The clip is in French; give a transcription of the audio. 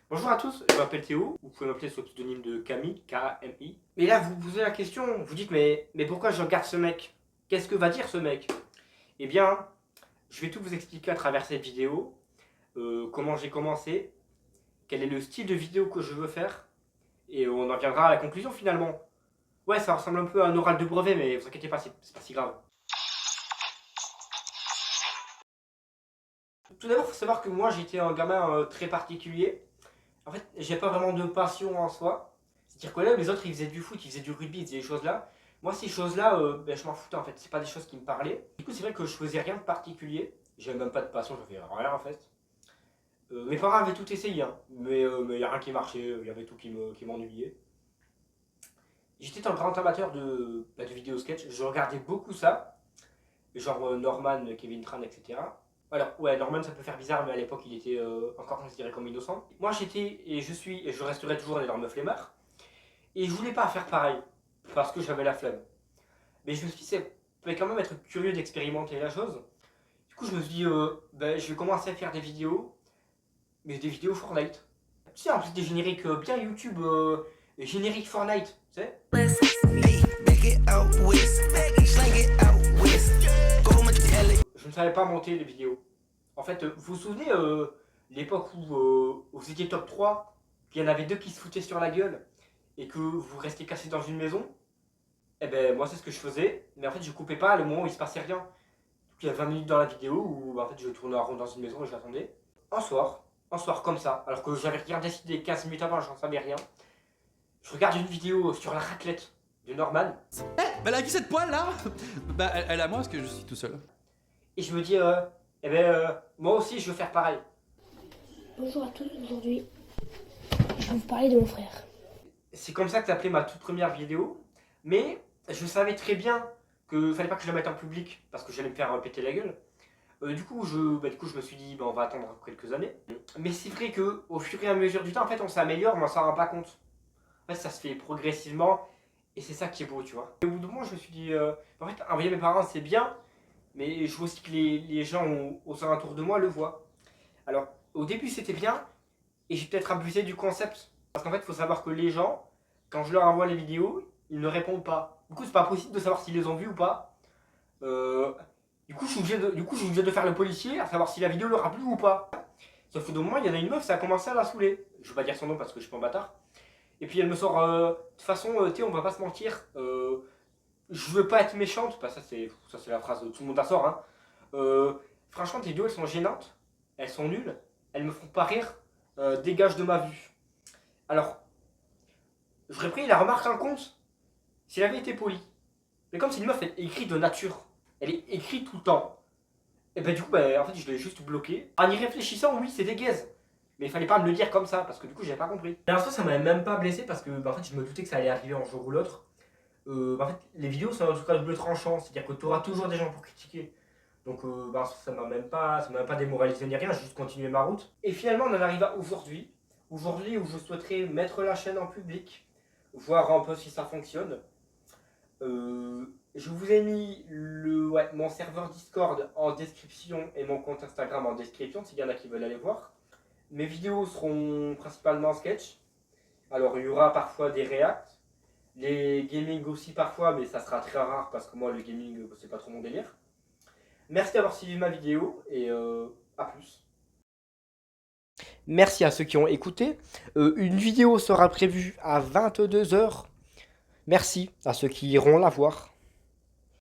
Bonjour à tous, je m'appelle Théo, vous pouvez m'appeler sous le pseudonyme de Camille, K-A-M-I. Et là vous vous posez la question, vous dites mais pourquoi je regarde ce mec? Qu'est-ce que va dire ce mec? Eh bien, je vais tout vous expliquer à travers cette vidéo, comment j'ai commencé, quel est le style de vidéo que je veux faire, et on en viendra à la conclusion finalement. Ouais, ça ressemble un peu à un oral de brevet, mais vous inquiétez pas, c'est pas si grave. Tout d'abord, il faut savoir que moi j'étais un gamin très particulier. En fait, j'ai pas vraiment de passion en soi. C'est-à-dire que là, les autres, ils faisaient du foot, ils faisaient du rugby, ils faisaient des choses-là. Moi, ces choses-là, je m'en foutais en fait. C'est pas des choses qui me parlaient. Du coup, c'est vrai que je faisais rien de particulier. J'avais même pas de passion, je faisais rien en fait. Mes parents avaient tout essayé, hein. Mais y a rien qui marchait, il y avait tout qui m'ennuyait. J'étais un grand amateur de vidéos sketch. Je regardais beaucoup ça. Genre Norman, Kevin Tran, etc. Alors, ouais, Norman, ça peut faire bizarre, mais à l'époque, il était encore considéré comme innocent. Moi, j'étais, et je suis, et je resterai toujours un énorme flemmard. Et je voulais pas faire pareil, parce que j'avais la flemme. Mais je me suis dit, ça peut quand même être curieux d'expérimenter la chose. Du coup, je me suis dit, je vais commencer à faire des vidéos, mais des vidéos Fortnite. Tu sais, en plus des génériques bien YouTube, générique Fortnite, tu sais. Je ne savais pas monter les vidéos. En fait, vous vous souvenez l'époque où vous étiez top 3, qu'il y en avait deux qui se foutaient sur la gueule, et que vous restiez cassé dans une maison? Eh ben moi c'est ce que je faisais, mais en fait je coupais pas le moment où il se passait rien. Donc il y a 20 minutes dans la vidéo où en fait je tournais en rond dans une maison et j'attendais. Un soir comme ça, alors que j'avais rien décidé 15 minutes avant, j'en savais rien. Je regarde une vidéo sur la raclette de Norman. Elle a vu cette poêle là. Bah elle a moi parce que je suis tout seul. Et je me dis, moi aussi je veux faire pareil. Bonjour à tous, aujourd'hui je vais vous parler de mon frère. C'est comme ça que t'appelais ma toute première vidéo, mais je savais très bien que fallait pas que je la mette en public parce que j'allais me faire péter la gueule. Du coup, je me suis dit, on va attendre quelques années. Mais c'est vrai que au fur et à mesure du temps, en fait, on s'améliore, mais on s'en rend pas compte. En fait, ça se fait progressivement, et c'est ça qui est beau, tu vois. Et au bout d'un moment, je me suis dit, en fait, envoyer mes parents, c'est bien, mais je veux aussi que les gens aux alentours de moi le voient. Alors, au début, c'était bien, et j'ai peut-être abusé du concept. Parce qu'en fait, il faut savoir que les gens, quand je leur envoie les vidéos, ils ne répondent pas. Du coup, c'est pas possible de savoir s'ils les ont vues ou pas. Du coup, je suis obligé de faire le policier, à savoir si la vidéo leur a plu ou pas. Sauf que d'un moment, il y en a une meuf, ça a commencé à la saouler. Je vais pas dire son nom parce que je suis pas un bâtard. Et puis elle me sort, de toute façon, on va pas se mentir, je veux pas être méchante, bah, ça c'est la phrase de tout le monde à sort, hein. Franchement, tes vidéos, elles sont gênantes, elles sont nulles, elles me font pas rire, dégage de ma vue. Alors, j'aurais pris la remarque en compte s'il avait été poli. Mais comme c'est une meuf, elle écrit de nature, elle est écrite tout le temps. Et ben du coup, en fait, je l'ai juste bloqué. En y réfléchissant, oui, c'est des gaises. Mais il fallait pas me le dire comme ça, parce que du coup, j'avais pas compris. La dernière fois, ça m'avait même pas blessé, parce que en fait, je me doutais que ça allait arriver un jour ou l'autre. En fait, les vidéos sont en tout cas double tranchant, c'est-à-dire que tu auras toujours des gens pour critiquer. Donc ça m'a même pas démoralisé ni rien, j'ai juste continué ma route. Et finalement, on en arrive à aujourd'hui. Aujourd'hui où je souhaiterais mettre la chaîne en public, voir un peu si ça fonctionne. Je vous ai mis mon serveur Discord en description et mon compte Instagram en description s'il y en a qui veulent aller voir. Mes vidéos seront principalement sketch. Alors il y aura parfois des reacts, les gaming aussi parfois, mais ça sera très rare parce que moi le gaming c'est pas trop mon délire. Merci d'avoir suivi ma vidéo et à plus. Merci à ceux qui ont écouté. Une vidéo sera prévue à 22 h. Merci à ceux qui iront la voir.